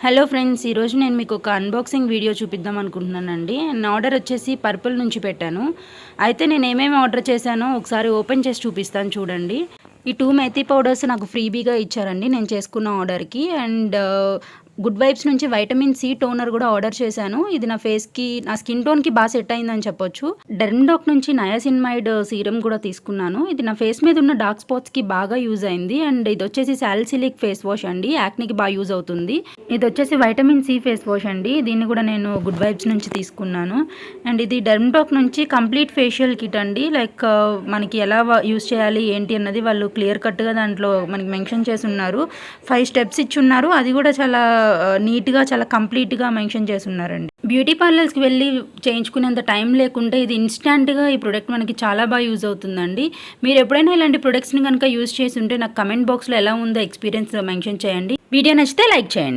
Hello friends, ఈరోజు నేను మీకు ఒక అన్బాక్సింగ్ వీడియో చూపిద్దాం అనుకుంటున్నానండి. నా ఆర్డర్ వచ్చేసి పర్పుల్ నుంచి పెట్టాను. అయితే నేను ఏమేమి ఆర్డర్ చేశానో ఒకసారి ఓపెన్ చేసి చూపిస్తాను చూడండి. ఈ 2 మెథీ పౌడర్స్ నాకు ఫ్రీబీగా ఇచ్చారండి నేను చేసుకున్న ఆర్డర్కి. అండ్ గుడ్ వైబ్స్ నుంచి వైటమిన్ సి టోనర్ కూడా ఆర్డర్ చేశాను. ఇది నా ఫేస్కి, నా స్కిన్ టోన్కి బాగా సెట్ అయిందని చెప్పొచ్చు. డెర్మ్డాక్ నుంచి నయాసిన్మైడ్ సీరం కూడా తీసుకున్నాను. ఇది నా ఫేస్ మీద ఉన్న డార్క్ స్పాట్స్కి బాగా యూజ్ అయింది. అండ్ ఇది వచ్చేసి సాలిసిలిక్ ఫేస్ వాష్ అండి, యాక్నికి బాగా యూజ్ అవుతుంది. ఇది వచ్చేసి వైటమిన్ సి ఫేస్ వాష్ అండి, దీన్ని కూడా నేను గుడ్ వైబ్స్ నుంచి తీసుకున్నాను. అండ్ ఇది డెర్మ్డాక్ నుంచి కంప్లీట్ ఫేషియల్ కిట్ అండి. లైక్ మనకి ఎలా యూజ్ చేయాలి ఏంటి అన్నది వాళ్ళు క్లియర్ కట్గా దాంట్లో మనకి మెన్షన్ చేసి ఉన్నారు. 5 స్టెప్స్ ఇచ్చి ఉన్నారు. అది కూడా చాలా నీట్గా, చాలా కంప్లీట్గా మెన్షన్ చేసి ఉన్నారండి. బ్యూటీ పార్లర్స్కి వెళ్ళి చేయించుకునేంత టైం లేకుంటే ఇది ఇన్స్టాంట్గా ఈ ప్రోడక్ట్ మనకి చాలా బాగా యూజ్ అవుతుందండి. మీరు ఎప్పుడైనా ఇలాంటి ప్రొడక్ట్స్ని కనుక యూజ్ చేసి ఉంటే నాకు కమెంట్ బాక్స్లో ఎలా ఉందో ఎక్స్పీరియన్స్ మెన్షన్ చేయండి. వీడియో నచ్చితే లైక్ చేయండి.